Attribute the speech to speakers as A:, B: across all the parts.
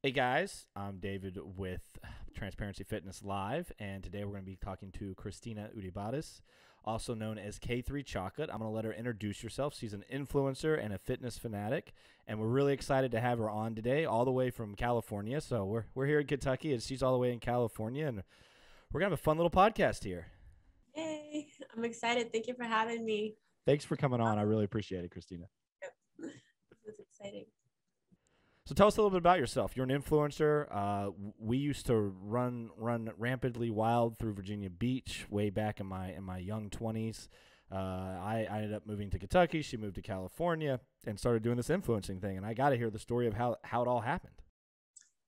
A: Hey guys, I'm David with Transparency Fitness Live, and today we're going to be talking to Christina Uribarez, also known as K3chocolate. I'm going to let her introduce herself. She's an influencer and a fitness fanatic, and we're really excited to have her on today, all the way from California. So we're here in Kentucky, and she's all the way in California, and we're going to have a fun little podcast here.
B: Hey, I'm excited. Thank you for having me.
A: Thanks for coming on. I really appreciate it, Christina.
B: Yep. This is exciting.
A: So tell us a little bit about yourself. You're an influencer. We used to run rampantly wild through Virginia Beach way back in my young 20s. I ended up moving to Kentucky. She moved to California and started doing this influencing thing. And I got to hear the story of how it all happened.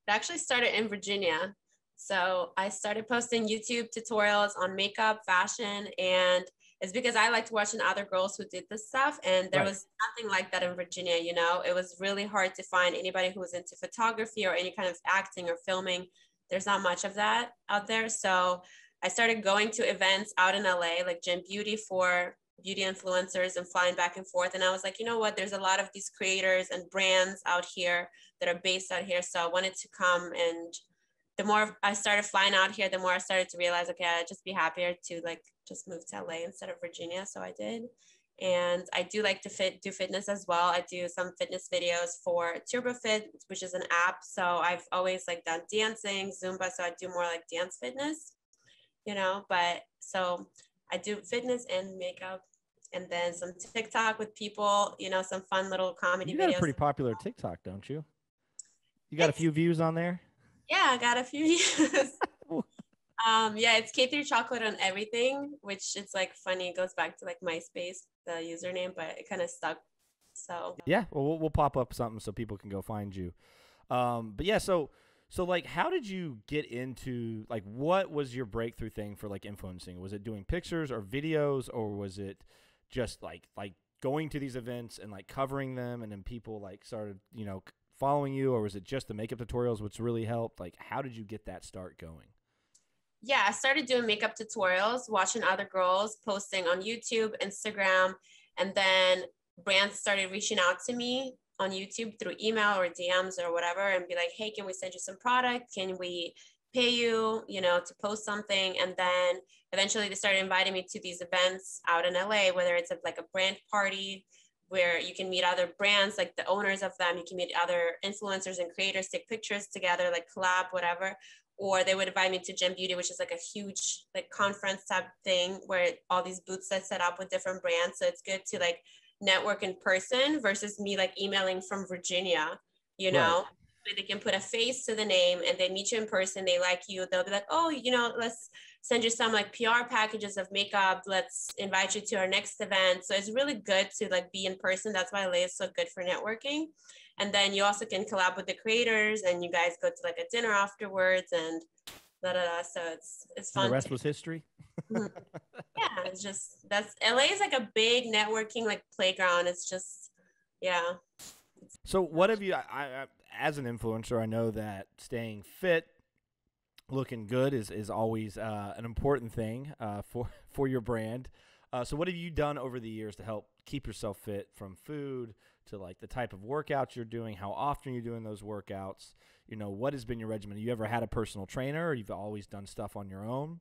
B: It actually started in Virginia. So I started posting YouTube tutorials on makeup, fashion, and it's because I liked watching other girls who did this stuff. And there was nothing like that in Virginia, you know. It was really hard to find anybody who was into photography or any kind of acting or filming. There's not much of that out there. So I started going to events out in LA, like Gym Beauty for beauty influencers, and flying back and forth. And I was like, you know what, there's a lot of these creators and brands out here that are based out here. So I wanted to come, and the more I started flying out here, the more I started to realize, okay, I'd just be happier to like just move to LA instead of Virginia. So I did. And I do like to do fitness as well. I do some fitness videos for TurboFit, which is an app. So I've always like done dancing, Zumba. So I do more like dance fitness, you know, but so I do fitness and makeup, and then some TikTok with people, you know, some fun little comedy videos.
A: You got a pretty popular TikTok, don't you? You got a few views on there?
B: Yeah, I got a few views. Yeah, it's K3chocolate on everything, which it's like funny. It goes back to like MySpace, the username, but it kind of stuck. So
A: yeah, well, we'll pop up something so people can go find you. But yeah, so like, how did you get into, like, what was your breakthrough thing for like influencing? Was it doing pictures or videos, or was it just like going to these events and like covering them, and then people like started, you know, following you, or was it just the makeup tutorials which really helped? Like, how did you get that start going?
B: Yeah, I started doing makeup tutorials, watching other girls posting on YouTube, Instagram, and then brands started reaching out to me on YouTube through email or DMs or whatever, and be like, hey, can we send you some product? Can we pay you, you know, to post something? And then eventually they started inviting me to these events out in LA, whether it's like a brand party where you can meet other brands, like the owners of them. You can meet other influencers and creators, take pictures together, like collab, whatever. Or they would invite me to Gym Beauty, which is like a huge like conference type thing where all these booths are set up with different brands. So it's good to like network in person versus me like emailing from Virginia, you know. Right. They can put a face to the name, and they meet you in person. They like you. They'll be like, oh, you know, let's send you some like PR packages of makeup. Let's invite you to our next event. So it's really good to like be in person. That's why LA is so good for networking. And then you also can collab with the creators, and you guys go to like a dinner afterwards, and da da da. So it's fun.
A: And the rest was history.
B: Yeah, it's just that's LA is like a big networking like playground. It's just yeah.
A: So what have you? I as an influencer, I know that staying fit, looking good is always an important thing for your brand. So what have you done over the years to help keep yourself fit, from food to like the type of workouts you're doing, how often you're doing those workouts? You know, what has been your regimen? Have you ever had a personal trainer, or you've always done stuff on your own?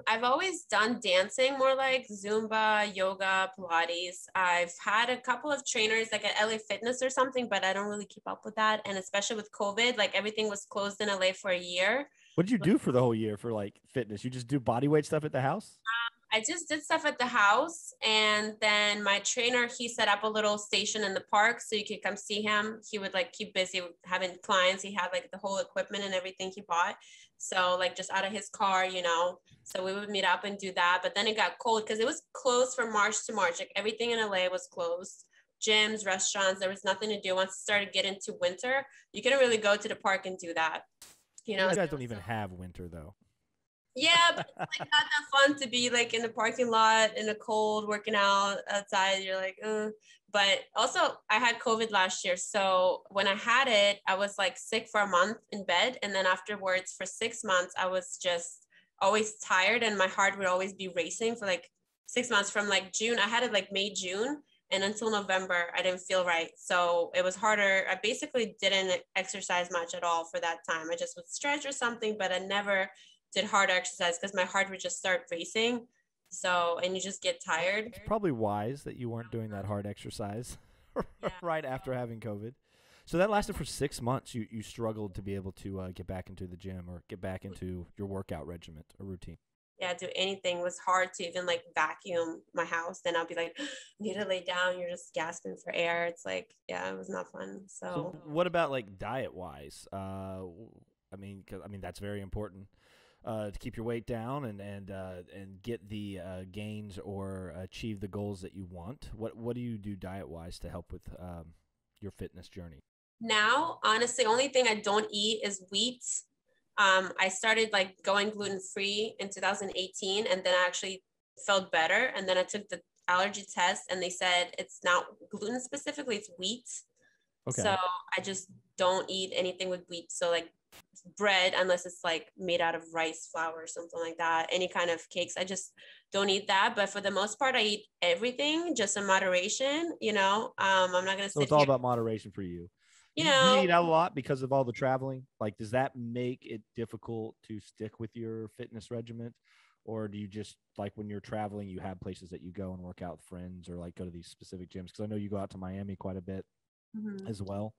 B: I've always done dancing, more like Zumba, yoga, Pilates. I've had a couple of trainers like at LA Fitness or something, but I don't really keep up with that. And especially with COVID, like everything was closed in LA for a year.
A: What did you do for the whole year for like fitness? You just do body weight stuff at the house?
B: I just did stuff at the house, and then my trainer, he set up a little station in the park so you could come see him. He would like keep busy with having clients. He had like the whole equipment and everything he bought. So like just out of his car, you know, so we would meet up and do that. But then it got cold because it was closed from March to March. Like everything in LA was closed. Gyms, restaurants, there was nothing to do. Once it started getting to winter, you couldn't really go to the park and do that. You know,
A: you guys don't even have winter though.
B: Yeah, but it's like not that fun to be like in the parking lot in the cold working out outside. You're like, But also I had COVID last year. So when I had it, I was like sick for a month in bed. And then afterwards for 6 months, I was just always tired, and my heart would always be racing for like 6 months from like June. I had it like May, June. And until November, I didn't feel right. So it was harder. I basically didn't exercise much at all for that time. I just would stretch or something, but I never did hard exercise because my heart would just start racing. So, and you just get tired.
A: It's probably wise that you weren't doing that hard exercise
B: Yeah.
A: right after having COVID. So that lasted for 6 months. You struggled to be able to get back into the gym or get back into your workout regiment or routine.
B: Yeah, do anything. It was hard to even like vacuum my house. Then I'll be like, need to lay down. You're just gasping for air. It's like, yeah, it was not fun.
A: So
B: So
A: what about like diet wise? I mean that's very important to keep your weight down and get the gains or achieve the goals that you want. What do you do diet wise to help with your fitness journey?
B: now, honestly, only thing I don't eat is wheat. I started like going gluten free in 2018, and then I actually felt better. And then I took the allergy test, and they said it's not gluten specifically; it's wheat. So
A: Okay.
B: I just don't eat anything with wheat. So like bread, unless it's like made out of rice flour or something like that. Any kind of cakes, I just don't eat that. But for the most part, I eat everything just in moderation. I'm not gonna
A: So
B: sit
A: it's all
B: here.
A: about moderation for you.
B: You
A: Do you
B: know,
A: eat out a lot because of all the traveling? Like, does that make it difficult to stick with your fitness regiment? Or do you just like when you're traveling, you have places that you go and work out with friends or like go to these specific gyms? Because I know you go out to Miami quite a bit
B: Mhm.
A: as well.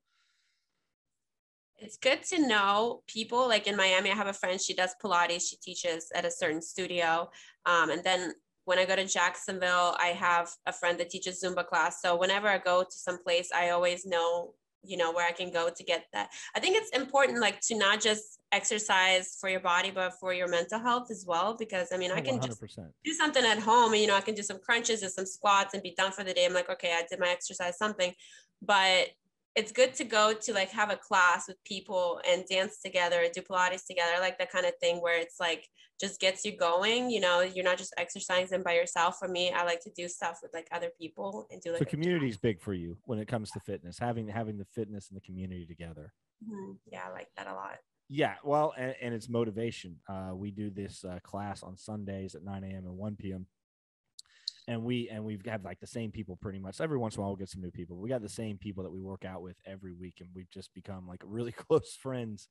B: It's good to know people. Like in Miami, I have a friend, she does Pilates, she teaches at a certain studio. And then when I go to Jacksonville, I have a friend that teaches Zumba class. So whenever I go to some place, I always know, where I can go to get that. I think it's important, like, to not just exercise for your body, but for your mental health as well. Because I mean, I
A: Oh,
B: can just
A: 100%.
B: do something at home and, I can do some crunches and some squats and be done for the day. I'm like, okay, I did my exercise, something. But it's good to go to like have a class with people and dance together, do Pilates together. I like that kind of thing where it's like just gets you going. You're not just exercising by yourself. For me, I like to do stuff with like other people and do
A: So
B: like a
A: community is big for you when it comes to fitness, having the fitness and the community together.
B: yeah, I like that a lot.
A: Yeah, well, and it's motivation. We do this class on Sundays at 9 a.m. and 1 p.m. We've got like the same people pretty much. Every once in a while, we'll get some new people. We got the same people that we work out with every week, and we've just become like really close friends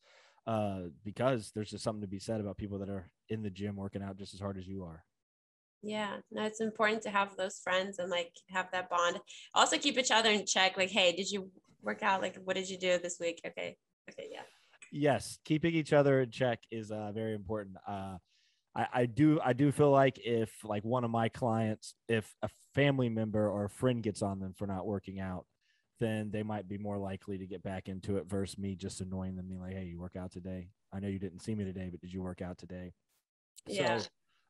A: because there's just something to be said about people that are in the gym working out just as hard as you are.
B: Yeah, no, it's important to have those friends and like have that bond. Also keep each other in check. Like, hey, did you work out? Like, what did you do this week? Okay. Okay. Yeah.
A: Yes, keeping each other in check is very important. I do feel like if like one of my clients, if a family member or a friend gets on them for not working out, then they might be more likely to get back into it versus me just annoying them, being like, "Hey, you work out today? I know you didn't see me today, but did you work out today?"
B: Yeah.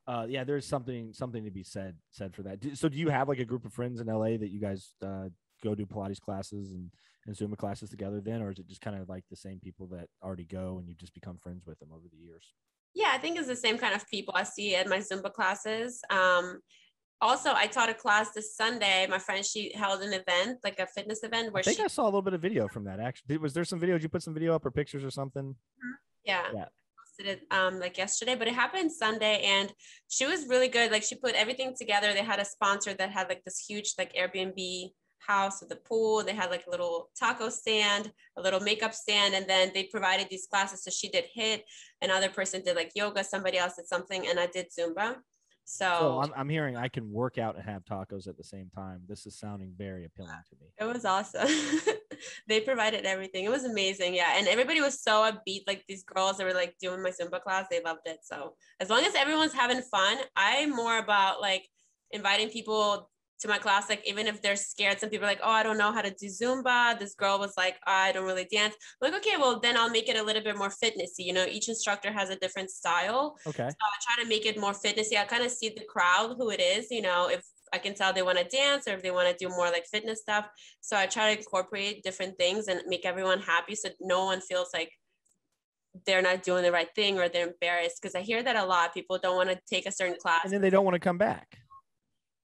A: So, yeah, there's something to be said for that. So, do you have like a group of friends in LA that you guys go do Pilates classes and Zumba classes together then, or is it just kind of like the same people that already go and you just become friends with them over the years?
B: Yeah, I think it's the same kind of people I see at my Zumba classes. Also, I taught a class this Sunday. My friend, she held an event, like a fitness event,
A: I
B: where
A: think
B: she,
A: I saw a little bit of video from that. Actually, was there some video? Did you put some video up or pictures or something?
B: yeah,
A: Yeah.
B: posted it like yesterday, but it happened Sunday, and she was really good. Like she put everything together. They had a sponsor that had like this huge like Airbnb house with a pool. They had like a little taco stand, a little makeup stand, and then they provided these classes. So she did HIIT, another person did like yoga, somebody else did something, and I did Zumba.
A: So
B: So
A: I'm hearing I can work out and have tacos at the same time. This is sounding very appealing to me.
B: it was awesome. They provided everything. It was amazing. Yeah. And everybody was so upbeat. Like these girls that were like doing my Zumba class, they loved it. So as long as everyone's having fun, I'm more about like inviting people to my class. Like even if they're scared, some people are like, oh, I don't know how to do Zumba. This girl was like, I don't really dance. I'm like, okay, well then I'll make it a little bit more fitnessy. Each instructor has a different style.
A: Okay.
B: So I try to make it more fitnessy. I kind of see the crowd, who it is, if I can tell they want to dance or if they want to do more like fitness stuff. So I try to incorporate different things and make everyone happy so no one feels like they're not doing the right thing or they're embarrassed. Because I hear that a lot. People don't want to take a certain class.
A: And then they don't want to come back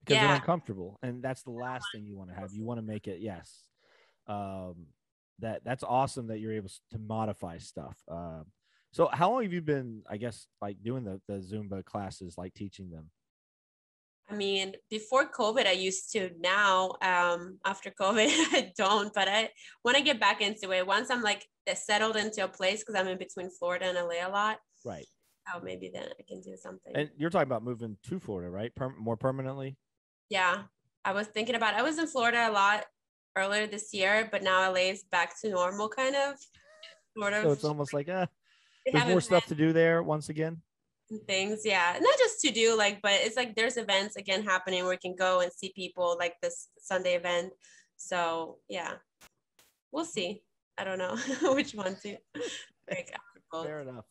A: because they're
B: Yeah.
A: uncomfortable, and that's the last thing you want to have. You want to make it yes. Um, that's awesome that you're able to modify stuff. So how long have you been, I guess, like doing the Zumba classes, like teaching them?
B: I mean, before COVID, I used to. Now, after COVID, I don't. But when I get back into it, once I'm like settled into a place, because I'm in between Florida and LA a lot.
A: Right.
B: Oh, maybe then I can do something.
A: And you're talking about moving to Florida, right? More permanently?
B: Yeah, I was thinking about it. I was in Florida a lot earlier this year, but now LA is back to normal, kind of, sort
A: So
B: of.
A: it's almost like,
B: They
A: there's
B: have
A: more
B: events
A: stuff to do there once again.
B: and things, yeah. Not just to do, like, but it's like there's events again happening where you can go and see people, like this Sunday event. So yeah, we'll see. I don't know which one to pick out of both.
A: Fair enough.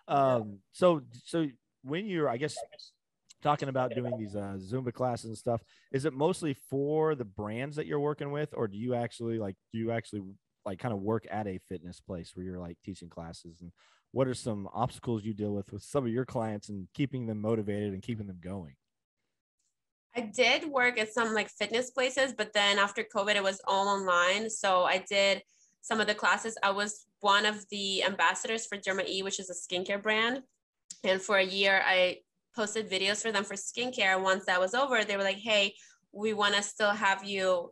B: Yeah.
A: So when you're, I guess, talking about doing these Zumba classes and stuff, is it mostly for the brands that you're working with, or do you actually like kind of work at a fitness place where you're like teaching classes? And what are some obstacles you deal with some of your clients and keeping them motivated and keeping them going?
B: I did work at some like fitness places, but then after COVID, it was all online. So I did some of the classes. I was one of the ambassadors for Derma E, which is a skincare brand. And for a year, I posted videos for them for skincare. Once that was over, they were like, hey, we want to still have you,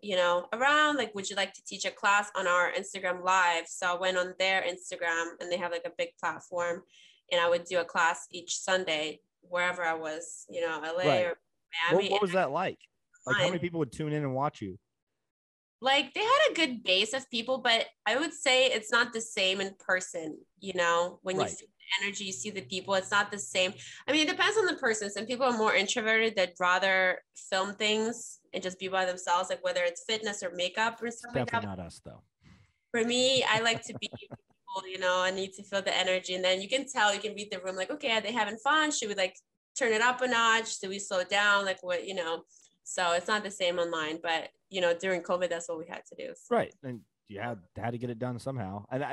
B: around. Like, would you like to teach a class on our Instagram live? So I went on their Instagram and they have like a big platform. And I would do a class each Sunday, wherever I was, LA
A: Right.
B: or Miami.
A: What was that like? Like, how many
B: Online.
A: people would tune in and watch you?
B: Like they had a good base of people, but I would say it's not the same in person, when you
A: Right.
B: feel the energy, you see the people, it's not the same. I mean, it depends on the person. Some people are more introverted that rather film things and just be by themselves, like whether it's fitness or makeup or
A: It's
B: stuff like
A: definitely
B: that.
A: not us, though.
B: For me, I like to be with people, I need to feel the energy. And then you can tell, you can read the room, like, okay, are they having fun? Should we like turn it up a notch? Do we slow it down? Like what. So it's not the same online, but during COVID, that's what we had to do. So.
A: Right. And you had to get it done somehow. And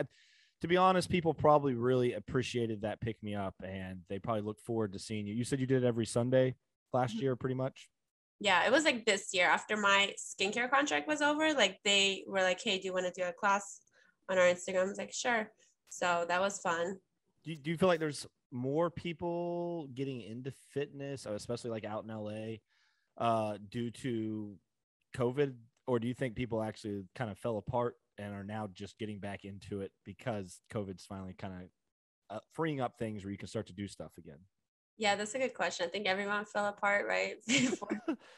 A: to be honest, people probably really appreciated that pick me up, and they probably look forward to seeing you. You said you did it every Sunday last year, pretty much.
B: Yeah, it was like this year after my skincare contract was over. Like they were like, "Hey, do you want to do a class on our Instagram?" I was like, "Sure." So that was fun.
A: Do you feel like there's more people getting into fitness, especially like out in LA, due to COVID, or do you think people actually kind of fell apart and are now just getting back into it because COVID's finally kind of freeing up things where you can start to do stuff again?
B: Yeah, that's a good question. I think everyone fell apart right before.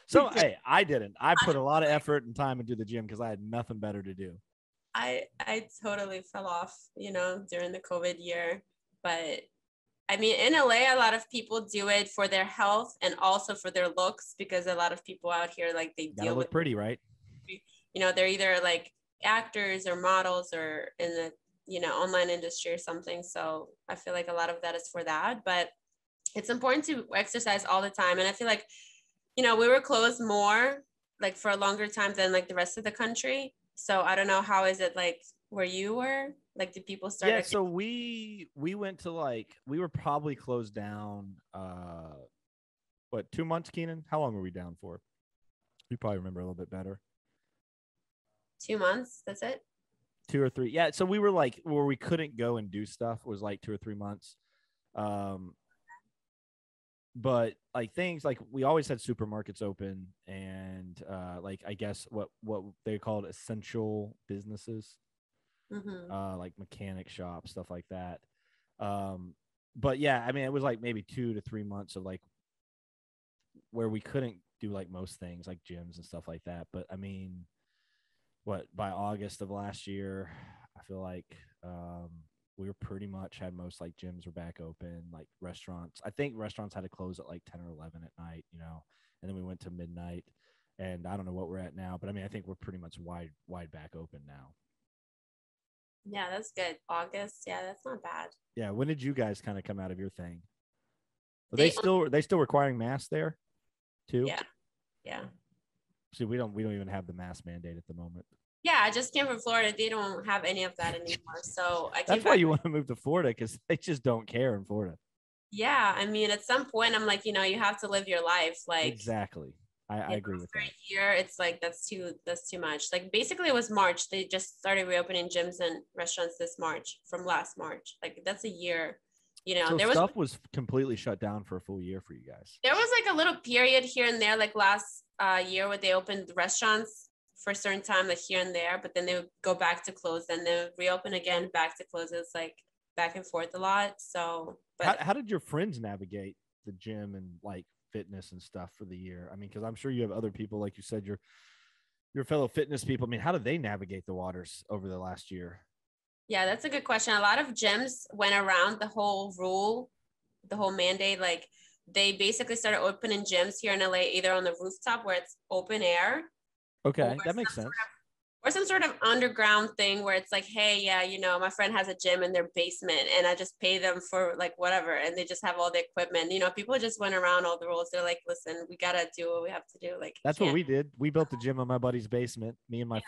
A: So, hey, I didn't. I put a lot of effort and time into the gym because I had nothing better to do.
B: I totally fell off, during the COVID year. But I mean, in LA, a lot of people do it for their health and also for their looks because a lot of people out here, like they
A: Gotta
B: deal with,
A: look pretty, right?
B: they're either like actors or models or in the, online industry or something. So I feel like a lot of that is for that. But it's important to exercise all the time. And I feel like, we were closed more like for a longer time than like the rest of the country. So I don't know, how is it like where you were? Like, did people
A: Yeah,
B: start?
A: so we went to we were probably closed down 2 months, Keenan? How long were we down for? You probably remember a little bit better.
B: 2 months? That's it?
A: 2 or 3. Yeah, so we were like where we couldn't go and do stuff was like 2 or 3 months. Um but like things like we always had supermarkets open and like I guess what they called essential businesses,
B: Mm-hmm.
A: like mechanic shops, stuff like that. Um but yeah, I mean it was like maybe 2 to 3 months of like where we couldn't do like most things like gyms and stuff like that. But I mean, by August of last year, I feel like we were pretty much had most like gyms were back open, like restaurants. I think restaurants had to close at like 10 or 11 at night, and then we went to midnight. And I don't know what we're at now, but I mean, I think we're pretty much wide back open now.
B: Yeah, that's good. August. Yeah, that's not bad.
A: Yeah. When did you guys kind of come out of your thing? Are
B: They,
A: they still requiring masks there too?
B: yeah, yeah.
A: See, we don't even have the mask mandate at the moment.
B: Yeah, I just came from Florida. They don't have any of that anymore. So I came
A: That's why
B: back.
A: you want to move to Florida, because they just don't care in Florida.
B: Yeah, I mean, at some point, I'm like, you have to live your life. Like,
A: Exactly. I agree with
B: for
A: that.
B: a year, it's like that's too much. Like, basically, it was March. They just started reopening gyms and restaurants this March from last March. Like, that's a year.
A: So
B: there was
A: stuff was completely shut down for a full year for you guys.
B: like a little period here and there, like last year where they opened restaurants for a certain time, like here and there, but then they would go back to close, then they would reopen again, back to close. It's like back and forth a lot. So, but
A: How did your friends navigate the gym and like fitness and stuff for the year? I mean, because I'm sure you have other people, like you said, your fellow fitness people. I mean, how did they navigate the waters over the last year?
B: yeah, that's a good question. A lot of gyms went around the whole rule, the whole mandate. Like they basically started opening gyms here in LA, either on the rooftop where it's open air, or
A: Okay, that makes sense.
B: some sort of underground thing where it's like, hey, yeah, my friend has a gym in their basement and I just pay them for like whatever. And they just have all the equipment. People just went around all the rules. They're like, listen, we got to do what we have to do. Like,
A: That's what we did. We built the gym in my buddy's basement, me and my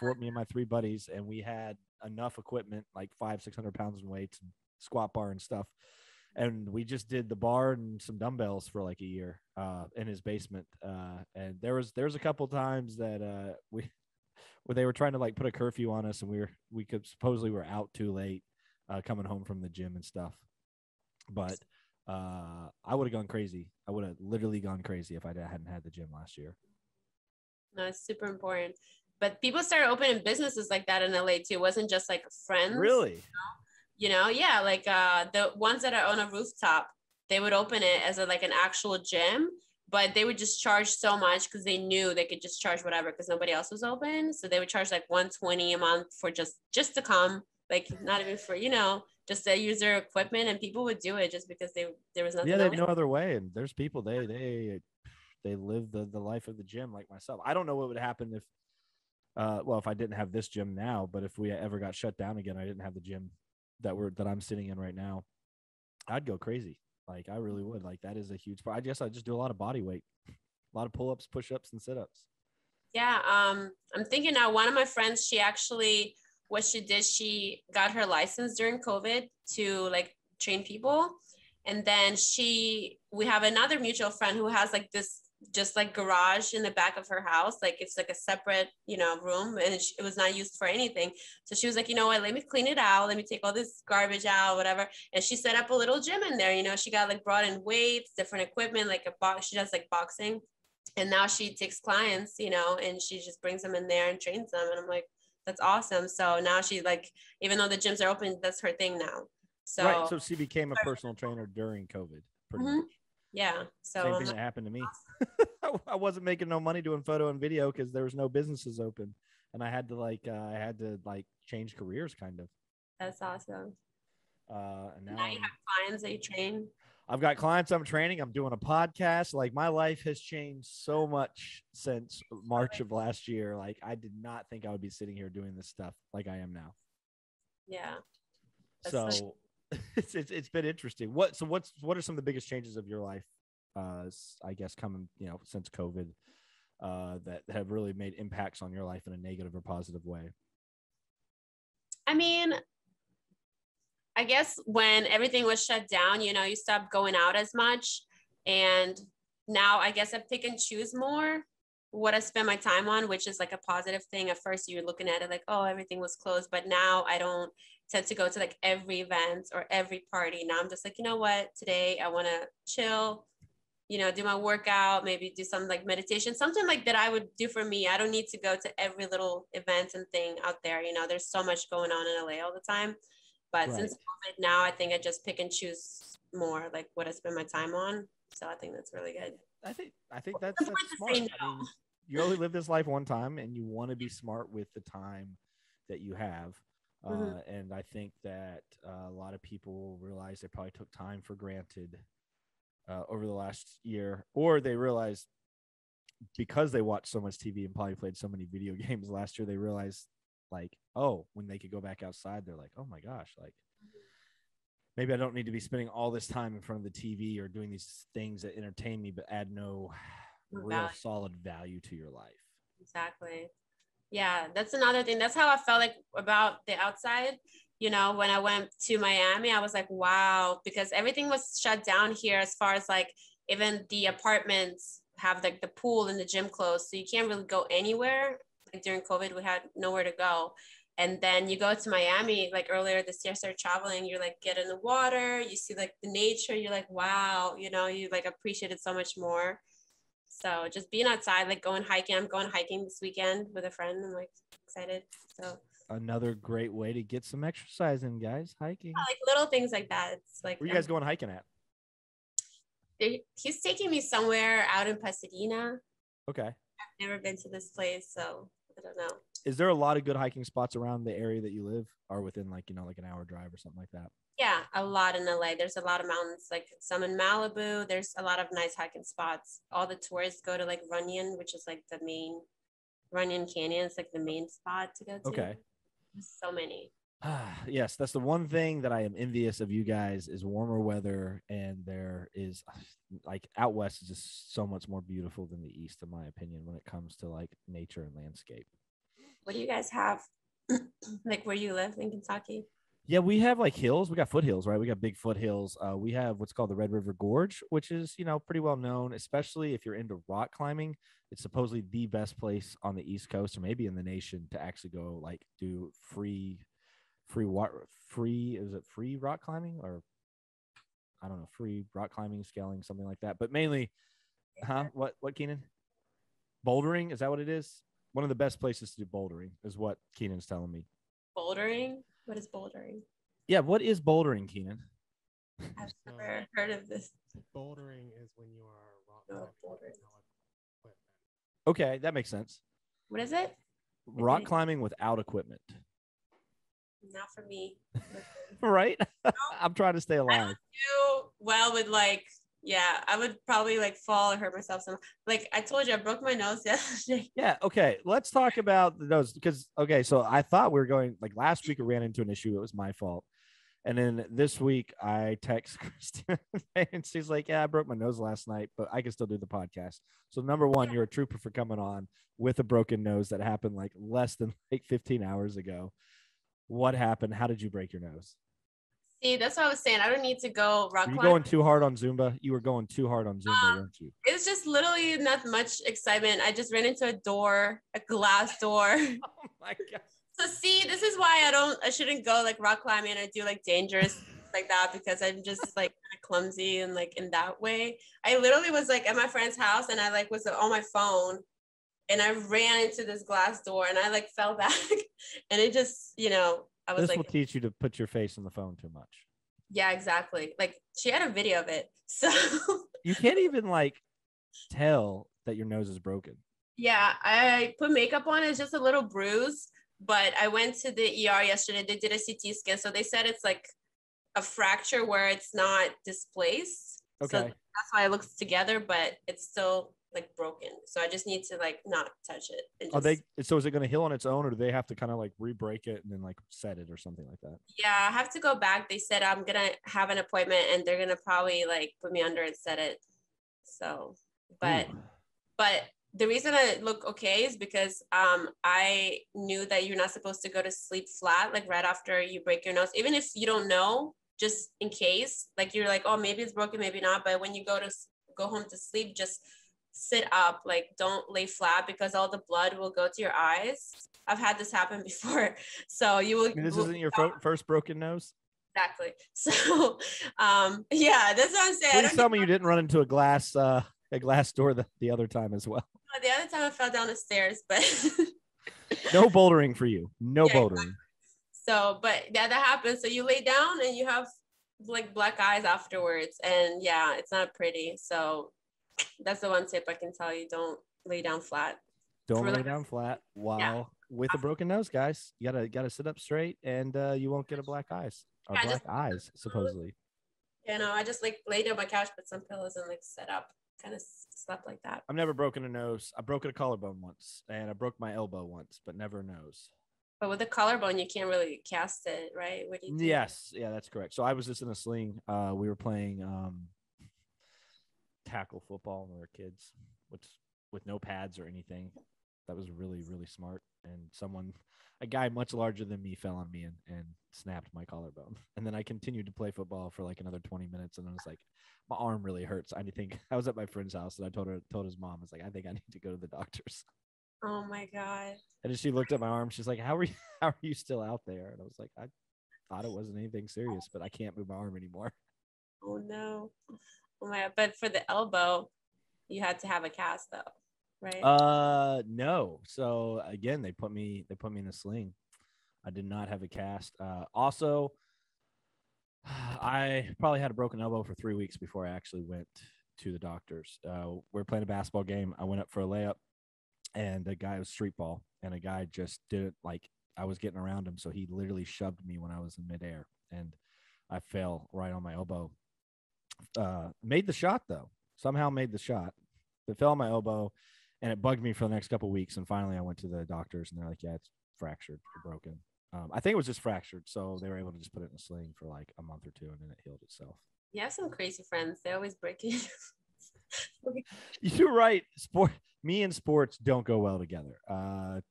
A: 3 buddies, and we had enough equipment, like 500-600 pounds in weights and squat bar and stuff. And we just did the bar and some dumbbells for like a year in his basement. And there was a couple times that where they were trying to like put a curfew on us, and we could supposedly were out too late coming home from the gym and stuff. But I would have gone crazy. I would have literally gone crazy if I hadn't had the gym last year.
B: No, it's super important. But people started opening businesses like that in LA too. It wasn't just like friends.
A: Really?
B: Yeah, like the ones that are on a rooftop, they would open it as like an actual gym, but they would just charge so much because they knew they could just charge whatever because nobody else was open. So they would charge like $120 a month for just to come, like not even for just to use their equipment, and people would do it just because there was nothing.
A: Yeah, they have
B: else.
A: no other way, and there's people they live the life of the gym like myself. I don't know what would happen if if I didn't have this gym now, but if we ever got shut down again, I didn't have the gym that I'm sitting in right now, I'd go crazy. Like I really would. Like that is a huge part. I guess I just do a lot of body weight, a lot of pull-ups, push-ups, and sit-ups.
B: Yeah, I'm thinking now. One of my friends, what she did, she got her license during COVID to like train people, and then we have another mutual friend who has like this just like garage in the back of her house, like it's like a separate room, and it was not used for anything. So she was like, what, let me clean it out, let me take all this garbage out, whatever. And she set up a little gym in there. She got like brought in weights, different equipment, like a box. She does like boxing, and now she takes clients, and she just brings them in there and trains them. And I'm like, that's awesome. So now she like, even though the gyms are open, that's her thing now. So
A: right. So she became a personal trainer during COVID, pretty much.
B: Yeah. So
A: same thing that happened to me. I wasn't making no money doing photo and video because there was no businesses open, and I had to change careers kind of.
B: That's awesome.
A: And now
B: you have clients that you train.
A: I've got clients I'm training. I'm doing a podcast. Like my life has changed so much since March of last year. Like I did not think I would be sitting here doing this stuff like I am now.
B: Yeah.
A: So it's been interesting. What are some of the biggest changes of your life? I guess coming, since COVID, that have really made impacts on your life in a negative or positive way.
B: I mean, I guess when everything was shut down, you stopped going out as much. And now I guess I pick and choose more what I spend my time on, which is like a positive thing. At first you're looking at it like, oh, everything was closed. But now I don't tend to go to like every event or every party. Now I'm just like, you know what, today I want to chill, do my workout, maybe do some like meditation, something like that I would do for me. I don't need to go to every little event and thing out there. There's so much going on in LA all the time. But since COVID now, I think I just pick and choose more like what I spend my time on. So I think that's really good.
A: I think that's smart. I mean, you only live this life one time, and you want to be smart with the time that you have. And I think that a lot of people realize they probably took time for granted over the last year, or they realized because they watched so much TV and probably played so many video games last year, they realized like, oh, when they could go back outside, they're like, oh my gosh, like maybe I don't need to be spending all this time in front of the TV or doing these things that entertain me, but add no real solid value to your life.
B: Exactly. Yeah, that's another thing. That's how I felt like about the outside. When I went to Miami, I was like, wow, because everything was shut down here as far as like even the apartments have like the pool and the gym closed. So you can't really go anywhere. Like during COVID, we had nowhere to go. And then you go to Miami, like earlier this year, start traveling, you're like, get in the water, you see like the nature, you're like, wow, you know, you like appreciate it so much more. So just being outside, like going hiking. I'm going hiking this weekend with a friend. I'm like excited. So
A: Another great way to get some exercise in, guys. Hiking.
B: like little things like that. It's like
A: Where are you guys going hiking at?
B: he's taking me somewhere out in Pasadena.
A: Okay.
B: I've never been to this place, so I don't know.
A: Is there a lot of good hiking spots around the area that you live, or within like like an hour drive or something like that?
B: Yeah, a lot in LA. There's a lot of mountains, like some in Malibu. There's a lot of nice hiking spots. All the tourists go to like Runyon, which is like the main Runyon Canyon. It's like the main spot to go to.
A: Okay.
B: There's so many.
A: Yes, that's the one thing that I am envious of you guys is warmer weather, and there is like out west is just so much more beautiful than the east, in my opinion, when it comes to like nature and landscape.
B: What do you guys have? Like where you live in Kentucky?
A: Yeah, we have like hills. We got foothills, right? We got big foothills. We have what's called the Red River Gorge, which is, pretty well known, especially if you're into rock climbing. It's supposedly the best place on the East Coast or maybe in the nation to actually go like do free rock climbing, or I don't know, free rock climbing, scaling, something like that. But mainly, what Keenan? Bouldering, is that what it is? One of the best places to do bouldering is what Keenan's telling me.
B: Bouldering? What is bouldering?
A: Yeah, what is bouldering, Keenan?
B: I've never heard of this.
C: Bouldering is when you are rock climbing.
A: Okay, that makes sense.
B: What is it?
A: Rock climbing without equipment.
B: Not for me.
A: Right? I'm trying to stay
B: I
A: alive.
B: don't do well with like, yeah, I would probably like fall or hurt myself. Like I told you, I broke my nose yesterday.
A: Yeah. Okay. Let's talk about the nose because, okay, so I thought we were going like last week. I ran into an issue. It was my fault. And then this week I text Christina and she's like, yeah, I broke my nose last night, but I can still do the podcast. So number one, you're a trooper for coming on with a broken nose that happened like less than like 15 hours ago. What happened? How did you break your nose?
B: See, that's what I was saying. I don't need to go rock
A: Were you
B: climbing.
A: going too hard on Zumba? You were going too hard on Zumba, weren't you?
B: It's just literally not much excitement. I just ran into a glass door.
A: Oh my God.
B: So see, this is why I shouldn't go like rock climbing and I do like dangerous like that because I'm just like clumsy and like in that way. I literally was like at my friend's house and I like was on my phone and I ran into this glass door and I like fell back and it just, I was
A: this will teach you to put your face in the phone too much.
B: Yeah, exactly. Like she had a video of it. So
A: you can't even like tell that your nose is broken.
B: Yeah, I put makeup on. It's just a little bruise, but I went to the ER yesterday. They did a CT scan. So they said it's like a fracture where it's not displaced.
A: Okay.
B: So that's why it looks together, but it's still like broken. So I just need to like not touch it.
A: So is it going to heal on its own or do they have to kind of like re-break it and then like set it or something like that?
B: Yeah, I have to go back. They said I'm going to have an appointment and they're going to probably like put me under and set it. So, but the reason I look okay is because I knew that you're not supposed to go to sleep flat, like right after you break your nose, even if you don't know, just in case, like you're like, oh, maybe it's broken, maybe not. But when you go home to sleep, just sit up, like don't lay flat because all the blood will go to your eyes. I've had this happen before. So you will.
A: This isn't your first broken nose?
B: Exactly. So, yeah, that's what I'm saying.
A: Please tell me you didn't run into a glass door the other time as well.
B: The other time I fell down the stairs, but
A: no bouldering for you. No bouldering. Exactly.
B: So, but yeah, that happens. So you lay down and you have like black eyes afterwards, and yeah, it's not pretty. So that's the one tip I can tell you: don't lay down flat.
A: Don't lay down flat while with a broken nose, guys. You gotta sit up straight, and you won't get a black eyes or black eyes supposedly.
B: I just like laid on my couch, put some pillows, and like set up. Kind of slept like that.
A: I've never broken a nose. I broke a collarbone once, and I broke my elbow once, but never a nose.
B: But with the collarbone, you can't really cast it, right? What do you do?
A: Yes, yeah, that's correct. So I was just in a sling. We were playing tackle football when we were kids, with no pads or anything. That was really, really smart. And a guy much larger than me fell on me and snapped my collarbone. And then I continued to play football for like another 20 minutes. And I was like, my arm really hurts. I was at my friend's house and I told his mom, I was like, I think I need to go to the doctors.
B: Oh my God.
A: And then she looked at my arm. She's like, how are you still out there? And I was like, I thought it wasn't anything serious, but I can't move my arm anymore.
B: Oh no. Oh my God. But for the elbow, you had to have a cast though, right?
A: No. So again, they put me in a sling. I did not have a cast. Also, I probably had a broken elbow for 3 weeks before I actually went to the doctors. We were playing a basketball game. I went up for a layup, and a guy was street ball, and a guy just didn't like. I was getting around him, so he literally shoved me when I was in midair, and I fell right on my elbow. Made the shot though. Somehow made the shot. It fell on my elbow, and it bugged me for the next couple of weeks. And finally, I went to the doctors, and they're like, "Yeah, it's fractured or broken." I think it was just fractured, so they were able to just put it in a sling for like a month or two, and then it healed itself.
B: You have some crazy friends. They always break it.
A: You're right. Me and sports don't go well together.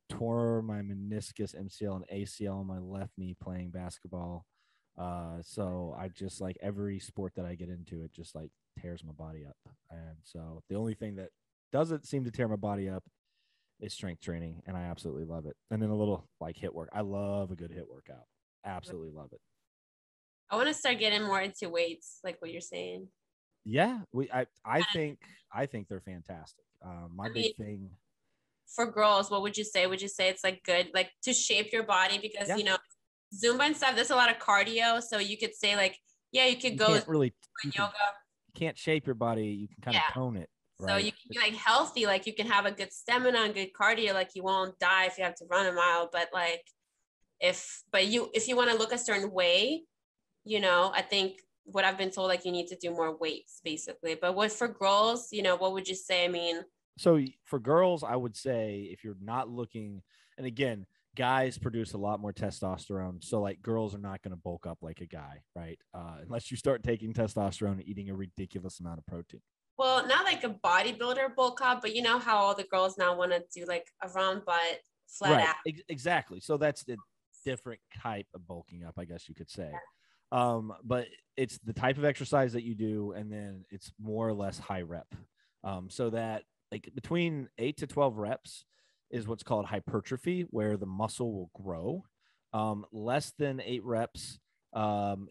A: Tore my meniscus, MCL, and ACL on my left knee playing basketball. So I just like every sport that I get into, it just like tears my body up. And so the only thing that doesn't seem to tear my body up is strength training, and I absolutely love it. And then a little like HIIT work. I love a good HIIT workout. Absolutely love it.
B: I want to start getting more into weights, like what you're saying.
A: Yeah, I think they're fantastic. My big thing
B: for girls, what would you say? Would you say it's like good, like to shape your body? Because,
A: Yeah.
B: you know, Zumba and stuff, there's a lot of cardio. So you could say like, yeah, you could
A: you
B: go
A: can't really
B: yoga.
A: You can't shape your body. You can kind of tone it. Right?
B: So you can be like healthy, like you can have a good stamina and good cardio, like you won't die if you have to run a mile. But like if you want to look a certain way, you know, I think what I've been told, like you need to do more weights basically. But what for girls, you know, what would you say? I mean,
A: so for girls, I would say if you're not looking, and again, guys produce a lot more testosterone. So like girls are not going to bulk up like a guy, right? Unless you start taking testosterone and eating a ridiculous amount of protein.
B: Well, not like a bodybuilder bulk up, but you know how all the girls now want to do like a round butt, flat ass.
A: Exactly. So that's the different type of bulking up, I guess you could say. But it's the type of exercise that you do, and then it's more or less high rep. So that like between 8 to 12 reps is what's called hypertrophy, where the muscle will grow. Less than 8 reps,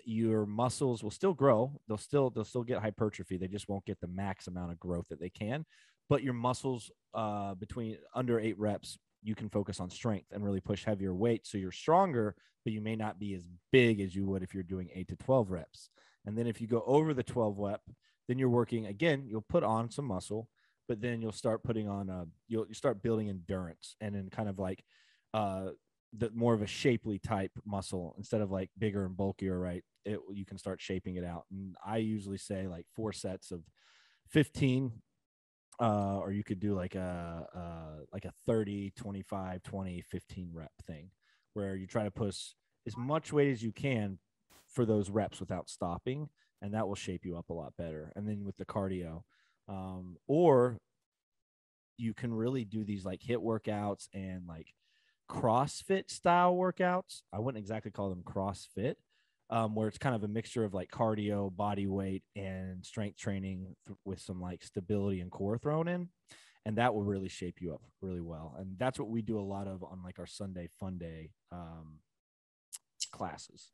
A: your muscles will still grow. They'll still get hypertrophy. They just won't get the max amount of growth that they can. But your muscles between under 8 reps, you can focus on strength and really push heavier weight. So you're stronger, but you may not be as big as you would if you're doing 8 to 12 reps. And then if you go over the 12 rep, then you're working again, you'll put on some muscle, but then you'll start putting on you'll start building endurance, and then kind of like the more of a shapely type muscle instead of like bigger and bulkier, right? You can start shaping it out. And I usually say like 4 sets of 15, or you could do like a 30, 25, 20, 15 rep thing where you try to push as much weight as you can for those reps without stopping, and that will shape you up a lot better. And then with the cardio, or you can really do these like HIIT workouts and like CrossFit style workouts. I wouldn't exactly call them CrossFit, where it's kind of a mixture of like cardio, body weight, and strength training with some like stability and core thrown in. And that will really shape you up really well. And that's what we do a lot of on like our Sunday fun day classes.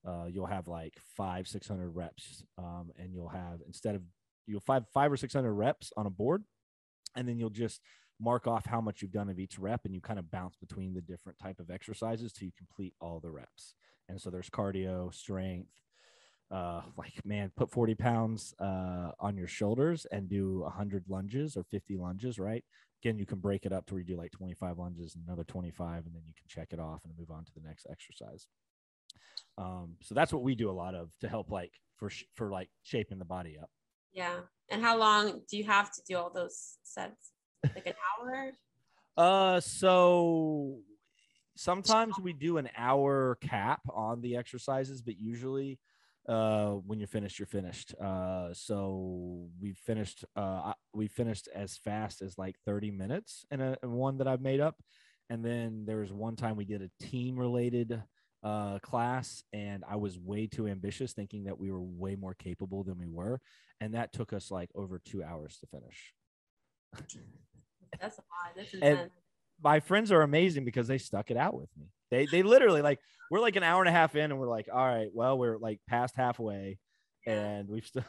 A: You'll have like 500-600 reps, and you'll have five or 600 reps on a board, and then you'll just mark off how much you've done of each rep, and you kind of bounce between the different type of exercises till you complete all the reps. And so there's cardio, strength, put 40 pounds on your shoulders and do 100 lunges or 50 lunges, right? Again, you can break it up to where you do like 25 lunges and another 25, and then you can check it off and move on to the next exercise. So that's what we do a lot of to help like for like shaping the body up.
B: Yeah. And how long do you have to do all those sets? Like an hour?
A: So sometimes we do an hour cap on the exercises, but usually when you're finished, you're finished. So we finished as fast as like 30 minutes in one that I've made up. And then there was one time we did a team related class, and I was way too ambitious, thinking that we were way more capable than we were. And that took us like over 2 hours to finish.
B: That's a lot. That's intense.
A: my friends are amazing because they stuck it out with me. They literally like, we're like an hour and a half in and we're like, all right, well, we're like past halfway and we've still,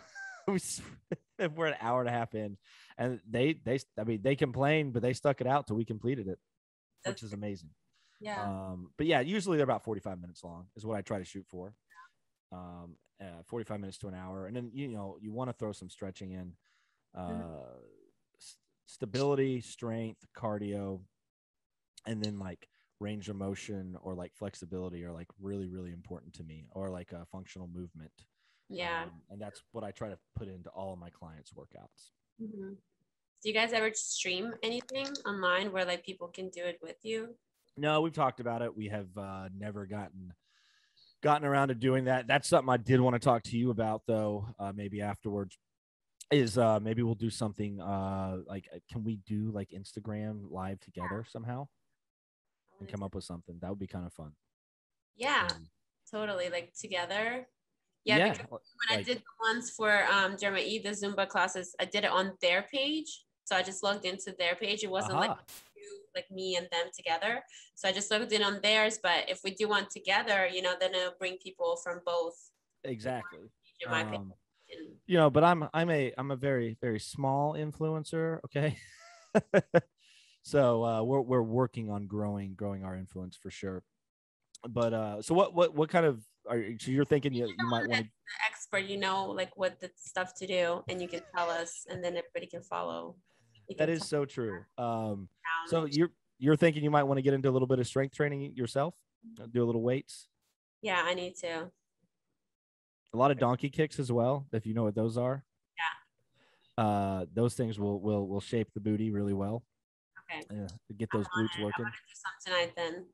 A: we're an hour and a half in and I mean, they complained, but they stuck it out till we completed it, which is amazing.
B: Yeah.
A: But yeah, usually they're about 45 minutes long is what I try to shoot for. 45 minutes to an hour. And then, you know, you want to throw some stretching in, stability, strength, cardio, and then like range of motion or like flexibility are like really, really important to me, or like a functional movement.
B: Yeah.
A: And that's what I try to put into all of my clients' workouts.
B: Do you guys ever stream anything online where like people can do it with you?
A: No, we've talked about it. We have never gotten around to doing that. That's something I did want to talk to you about, though, maybe afterwards. Is maybe we'll do something like, can we do like Instagram live together somehow and come up with something? That would be kind of fun.
B: Yeah, totally. Like together. Yeah,
A: Yeah,
B: because when I did the ones for Jeremy, the Zumba classes, I did it on their page. So I just logged into their page. It wasn't like me and them together. So I just logged in on theirs. But if we do one together, you know, then it'll bring people from both.
A: Exactly.
B: In my opinion.
A: You know, but I'm a very, very small influencer. Okay. So we're working on growing our influence for sure. But so what kind of so you're thinking you might want to
B: expert, you know, like what the stuff to do, and you can tell us, and then everybody can follow.
A: That is so true. So you're thinking you might want to get into a little bit of strength training yourself, do a little weights.
B: Yeah, I need to.
A: A lot of donkey kicks as well, if you know what those are.
B: Yeah.
A: Those things will shape the booty really well.
B: Okay.
A: Get those glutes working.
B: I'm gonna do some tonight then,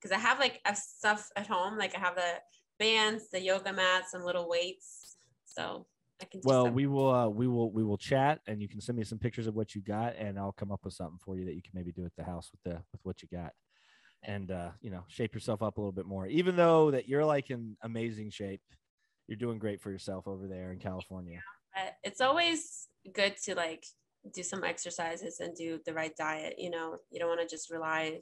B: because I have like stuff at home. Like I have the bands, the yoga mats, some little weights. So I can.
A: Well, we will chat, and you can send me some pictures of what you got, and I'll come up with something for you that you can maybe do at the house with what you got, and you know, shape yourself up a little bit more. Even though that you're like in amazing shape, you're doing great for yourself over there in California.
B: But it's always good to like do some exercises and do the right diet. You know, you don't want to just rely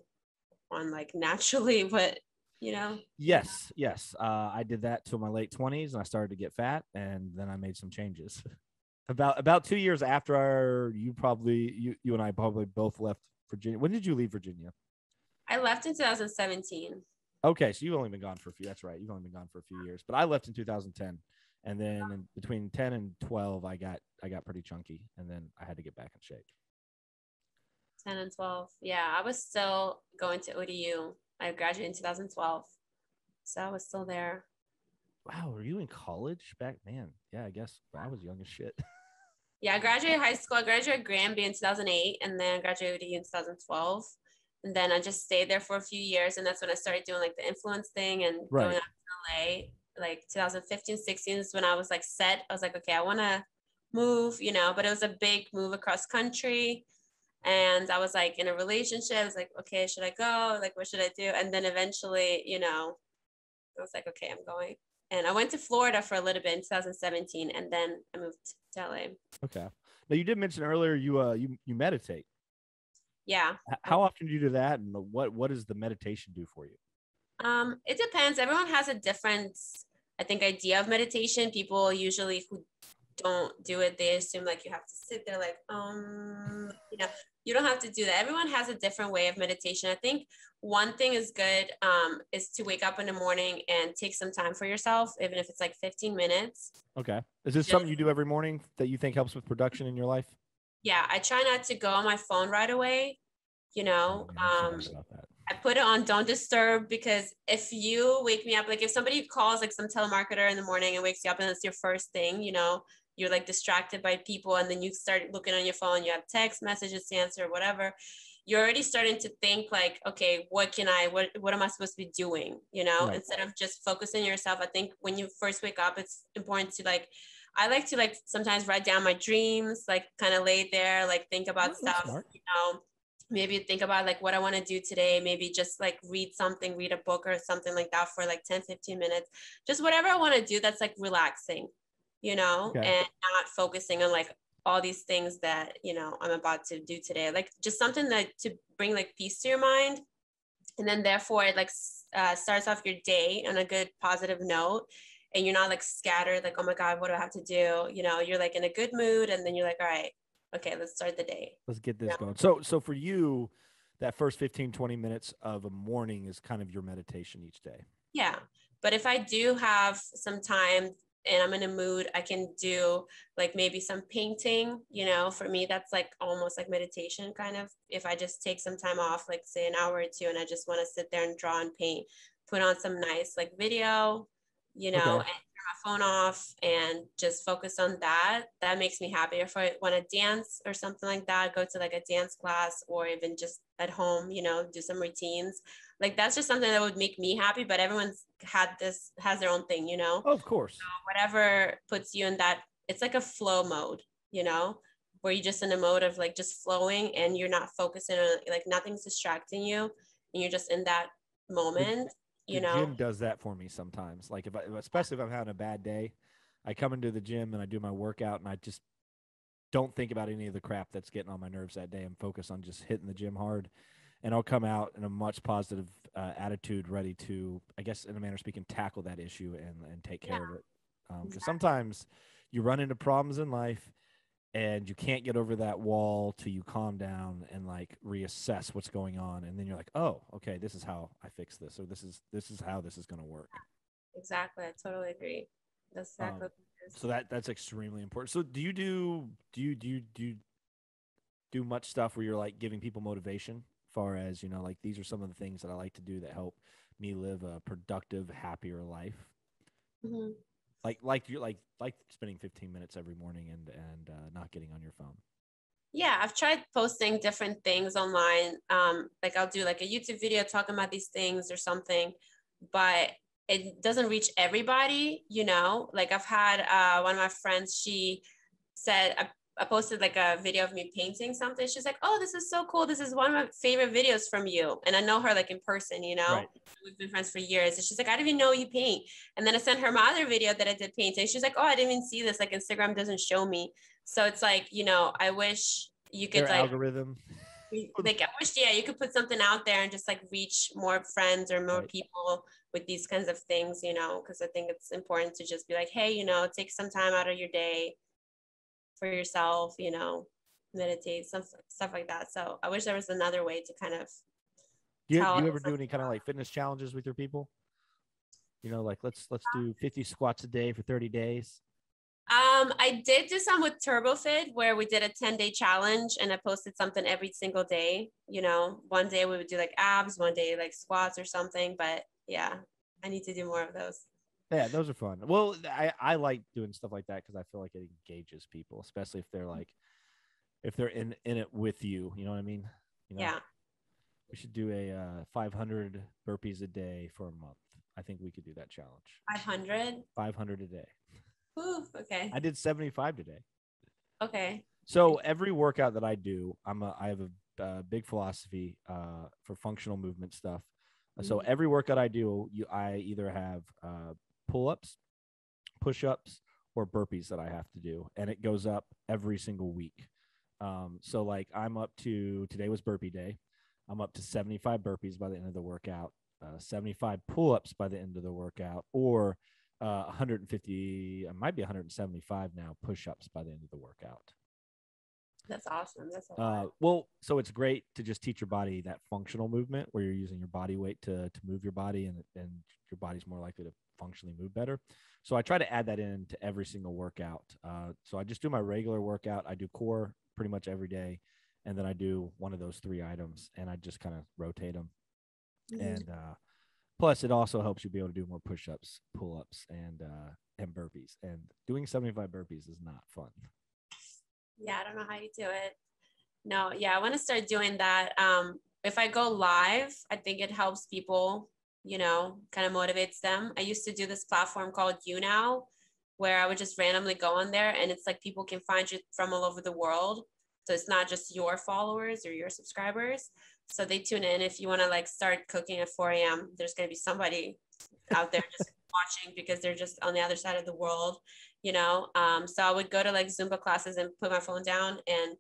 B: on like naturally what, you know.
A: Yes. I did that till my late 20s, and I started to get fat, and then I made some changes. About 2 years after you and I probably both left Virginia. When did you leave Virginia?
B: I left in 2017.
A: Okay, so you've only been gone for a few. That's right. You've only been gone for a few years. But I left in 2010, and then between 10 and 12, I got pretty chunky, and then I had to get back in shape.
B: 10 and 12. Yeah, I was still going to ODU. I graduated in 2012, so I was still there.
A: Wow, were you in college back? Man, yeah, I guess I was young as shit.
B: Yeah, I graduated high school. I graduated Granby in 2008, and then graduated ODU in 2012. And then I just stayed there for a few years, and that's when I started doing like the influence thing and going out to LA. Like 2015, 16 is when I was like set. I was like, okay, I want to move, you know, but it was a big move across country. And I was like in a relationship. I was like, okay, should I go? Like, what should I do? And then eventually, you know, I was like, okay, I'm going. And I went to Florida for a little bit in 2017, and then I moved to LA.
A: Okay. Now you did mention earlier you meditate.
B: Yeah.
A: How often do you do that, and what does the meditation do for you?
B: It depends. Everyone has a different, I think, idea of meditation. People usually who don't do it, they assume like you have to sit there like, you know, you don't have to do that. Everyone has a different way of meditation. I think one thing is good is to wake up in the morning and take some time for yourself, even if it's like 15 minutes.
A: Okay. Is this something you do every morning that you think helps with production in your life?
B: Yeah, I try not to go on my phone right away. You know, I put it on don't disturb, because if you wake me up, like if somebody calls like some telemarketer in the morning and wakes you up and it's your first thing, you know, you're like distracted by people, and then you start looking on your phone, you have text messages to answer, whatever. You're already starting to think like, okay, what am I supposed to be doing? You know, instead of just focusing on yourself. I think when you first wake up, it's important to like, I like to like sometimes write down my dreams, like kind of lay there, like think about stuff, you know, maybe think about like what I want to do today. Maybe just like read a book or something like that for like 10, 15 minutes, just whatever I want to do that's like relaxing, you know, and not focusing on like, all these things that, you know, I'm about to do today. Like just something that to bring like peace to your mind. And then therefore it like starts off your day on a good positive note. And you're not like scattered, like, oh my God, what do I have to do? You know, you're like in a good mood. And then you're like, all right, okay, let's start the day.
A: Let's get this
B: Yeah.
A: going. So for you, that first 15, 20 minutes of a morning is kind of your meditation each day.
B: Yeah. But if I do have some time and I'm in a mood, I can do like maybe some painting, you know, for me, that's like almost like meditation kind of. If I just take some time off, like say an hour or two, and I just want to sit there and draw and paint, put on some nice like video, you know,
A: Okay.
B: and turn my phone off and just focus on that. That makes me happy. If I want to dance or something like that, go to like a dance class or even just at home, you know, do some routines. Like that's just something that would make me happy, but everyone's has their own thing, you know.
A: Oh, of course.
B: So whatever puts you in that, it's like a flow mode, you know, where you're just in a mode of like just flowing and you're not focusing on like nothing's distracting you and you're just in that moment, you
A: The
B: know.
A: gym does that for me sometimes. Like especially if I'm having a bad day, I come into the gym and I do my workout and I just don't think about any of the crap that's getting on my nerves that day and focus on just hitting the gym hard. And I'll come out in a much positive attitude, ready to, I guess, in a manner of speaking, tackle that issue and take care of it. Because sometimes you run into problems in life and you can't get over that wall till you calm down and like reassess what's going on, and then you're like, oh, okay, this is how I fix this, or this is how this is going to work.
B: Exactly, I totally agree. That's exactly what it is.
A: So that's extremely important. So do you do much stuff where you're like giving people motivation, far as, you know, like these are some of the things that I like to do that help me live a productive, happier life?
B: Mhm.
A: Like you like spending 15 minutes every morning and not getting on your phone.
B: Yeah, I've tried posting different things online. Like I'll do like a YouTube video talking about these things or something, but it doesn't reach everybody, you know. Like I've had one of my friends, she said I posted like a video of me painting something. She's like, "Oh, this is so cool. This is one of my favorite videos from you." And I know her like in person, you know.
A: Right.
B: We've been friends for years. And she's like, "I didn't even know you paint." And then I sent her my other video that I did painting. She's like, "Oh, I didn't even see this. Like Instagram doesn't show me." So it's like, you know, I wish you could
A: Their
B: like
A: algorithm.
B: like I wish, yeah, you could put something out there and just like reach more friends or more
A: Right.
B: people with these kinds of things, you know, because I think it's important to just be like, hey, you know, take some time out of your day for yourself, you know, meditate, stuff like that. So I wish there was another way to kind of
A: Do
B: tell.
A: you ever do any kind of like fitness challenges with your people? You know, like let's do 50 squats a day for 30 days.
B: I did do some with TurboFit where we did a 10-day challenge and I posted something every single day. You know, one day we would do like abs, one day like squats or something. But yeah, I need to do more of those.
A: Yeah, those are fun. Well, I like doing stuff like that because I feel like it engages people, especially if they're like if they're in it with you. You know what I mean? You know,
B: Yeah.
A: we should do a 500 burpees a day for a month. I think we could do that challenge.
B: 500.
A: 500 a day.
B: Ooh, okay.
A: I did 75 today.
B: Okay.
A: So every workout that I do, I have a big philosophy for functional movement stuff. So every workout I do, I either have pull-ups, push-ups, or burpees that I have to do, and it goes up every single week. So like I'm up to, today was burpee day. I'm up to 75 burpees by the end of the workout, 75 pull-ups by the end of the workout, or 150, it might be 175 now, push-ups by the end of the workout.
B: That's awesome. That's a lot.
A: Well, so it's great to just teach your body that functional movement where you're using your body weight to move your body, and your body's more likely to functionally move better. So I try to add that into every single workout. So I just do my regular workout. I do core pretty much every day, and then I do one of those 3 items, and I just kind of rotate them. And plus, it also helps you be able to do more push-ups, pull-ups, and burpees. And doing 75 burpees is not fun.
B: Yeah, I don't know how you do it. No, yeah, I want to start doing that. If I go live, I think it helps people, you know, kind of motivates them. I used to do this platform called YouNow, where I would just randomly go on there, and it's like people can find you from all over the world. So it's not just your followers or your subscribers. So they tune in. If you want to like start cooking at 4 a.m., there's going to be somebody out there just watching because they're just on the other side of the world, you know. So I would go to like Zumba classes and put my phone down and,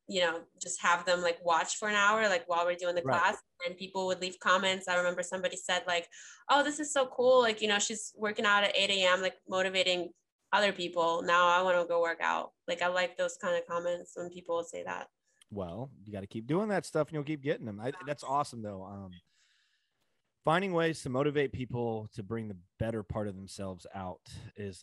B: you know, just have them like watch for an hour, like while we're doing the
A: Right.
B: class, and people would leave comments. I remember somebody said like, oh, this is so cool. Like, you know, she's working out at 8 a.m., like motivating other people. Now I want to go work out. Like, I like those kind of comments when people say that.
A: Well, you got to keep doing that stuff and you'll keep getting them. That's awesome though. Finding ways to motivate people to bring the better part of themselves out is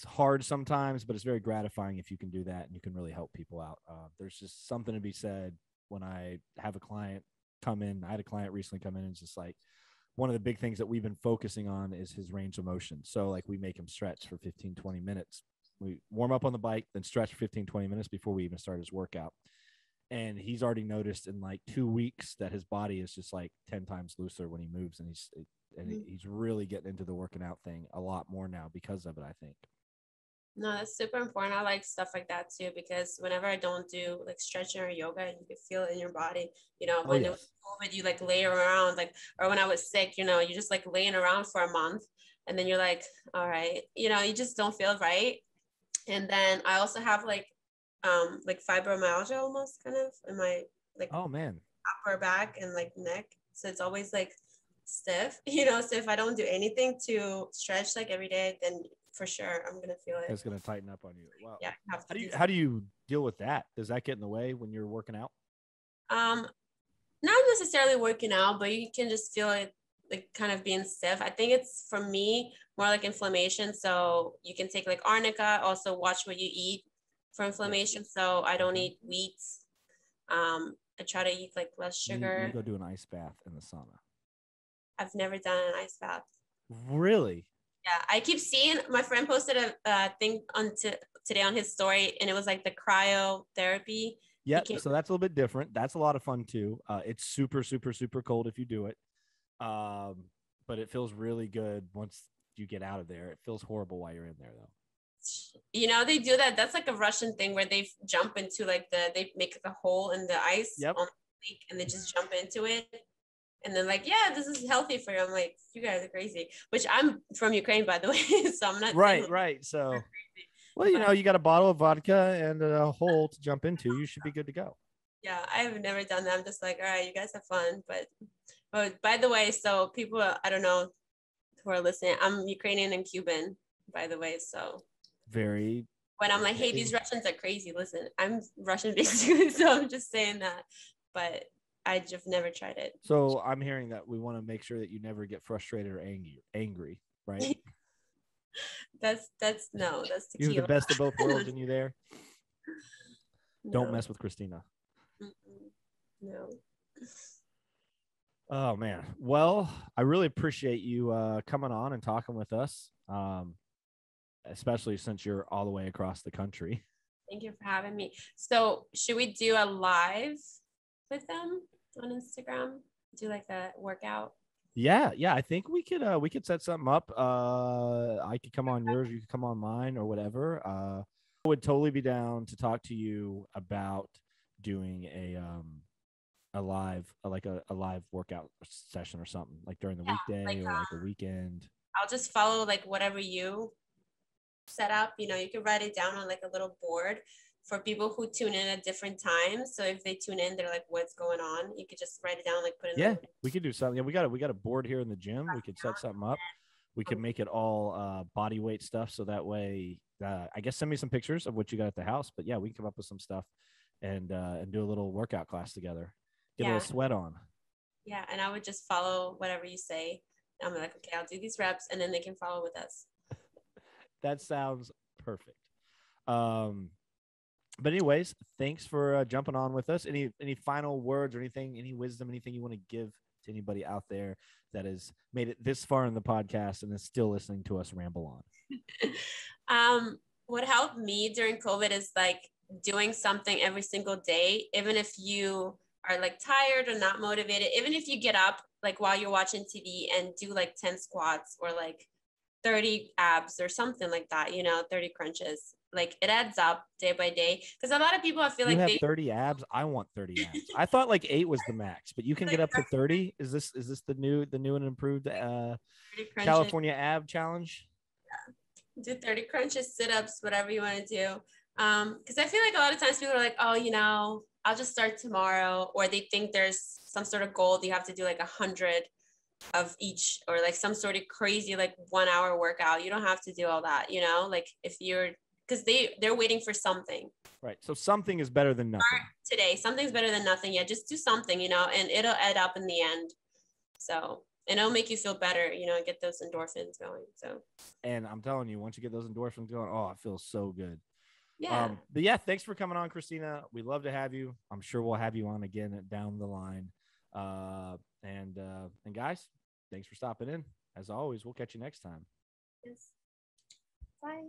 A: hard sometimes, but it's very gratifying if you can do that and you can really help people out. There's just something to be said when I have a client come in. I had a client recently come in and it's just like, one of the big things that we've been focusing on is his range of motion. So like we make him stretch for 15, 20 minutes. We warm up on the bike, then stretch for 15, 20 minutes before we even start his workout. And he's already noticed in like 2 weeks that his body is just like 10 times looser when he moves. And he's really getting into the working out thing a lot more now because of it, I think.
B: No, that's super important. I like stuff like that too, because whenever I don't do like stretching or yoga, you can feel it in your body. You know, when it was COVID, you like lay around, like, or when I was sick, you know, you just like laying around for a month and then you're like, all right, you know, you just don't feel right. And then I also have like fibromyalgia almost kind of in my like
A: Oh man,
B: upper back and like neck. So it's always like stiff, you know. So if I don't do anything to stretch like every day, then for sure I'm gonna feel it.
A: it's gonna tighten up on you. Wow.
B: Yeah.
A: How do you deal with that? Does that get in the way when you're working out?
B: Not necessarily working out, but you can just feel it like kind of being stiff. I think it's for me more like inflammation. So you can take like arnica, also watch what you eat for inflammation. Yes. So I don't eat wheats. I try to eat like less sugar.
A: You go do an ice bath in the sauna.
B: I've never done an ice bath.
A: Really?
B: Yeah, I keep seeing my friend posted a thing on today on his story, and it was like the cryotherapy.
A: Yeah, so that's a little bit different. That's a lot of fun too. It's super, super, super cold if you do it, but it feels really good once you get out of there. It feels horrible while you're in there, though.
B: You know, they do that. That's like a Russian thing where they jump into like they make like a hole in the ice on the lake and they just jump into it. And then like, yeah, this is healthy for you. I'm like, you guys are crazy. Which I'm from Ukraine, by the way, so I'm not
A: right. So, well, you know, you got a bottle of vodka and a hole to jump into. You should be good to go.
B: Yeah, I have never done that. I'm just like, all right, you guys have fun. But by the way, so people, I don't know who are listening. I'm Ukrainian and Cuban, by the way. So
A: very.
B: When I'm like, hey, these Russians are crazy. Listen, I'm Russian basically, so I'm just saying that. But I just never tried it.
A: So I'm hearing that we want to make sure that you never get frustrated or angry, right?
B: that's tequila.
A: You're the best of both worlds, and you there. No. Don't mess with Christina.
B: No.
A: Oh man. Well, I really appreciate you coming on and talking with us, especially since you're all the way across the country.
B: Thank you for having me. So should we do a live with them on Instagram? Do like a workout?
A: Yeah. I think we could set something up. I could come on yours, you could come on mine, or whatever. I would totally be down to talk to you about doing a live workout session or something like during the weekday or like a weekend.
B: I'll just follow like whatever you set up. You know, you can write it down on like a little board for people who tune in at different times. So if they tune in, they're like, what's going on? You could just write it down, like put it in.
A: We could do something. Yeah, we got a board here in the gym. We could set something up. We could make it all body weight stuff. So that way, I guess send me some pictures of what you got at the house. But yeah, we can come up with some stuff and do a little workout class together. Get a little sweat on. Yeah, and I would just follow whatever you say. I'm like, okay, I'll do these reps, and then they can follow with us. That sounds perfect. But anyways, thanks for jumping on with us. Any final words or anything, any wisdom, anything you want to give to anybody out there that has made it this far in the podcast and is still listening to us ramble on? What helped me during COVID is like doing something every single day, even if you are like tired or not motivated, even if you get up like while you're watching TV and do like 10 squats or like
B: 30 abs or something like that, 30 crunches. Like it adds up day by day. Because a lot of people, I feel
A: You
B: like
A: have 30 abs. I want 30 abs. I thought like 8 was the max, but you can get up to 30. Is this the new and improved California ab challenge?
B: Do 30 crunches, sit-ups, whatever you want to do. Because I feel like a lot of times people are like, oh, I'll just start tomorrow, or they think there's some sort of goal. You have to do like 100 of each, or like some sort of crazy like 1 hour workout. You don't have to do all that, like if you're, because they're waiting for something.
A: Right. So something is better than nothing.
B: Today, something's better than nothing. Yeah, just do something, and it'll add up in the end. So, and it'll make you feel better, and get those endorphins going. So,
A: and I'm telling you, once you get those endorphins going, oh, it feels so good.
B: Yeah.
A: But yeah, thanks for coming on, Christina. We love to have you. I'm sure we'll have you on again down the line. And guys, thanks for stopping in. As always, we'll catch you next time.
B: Yes. Bye.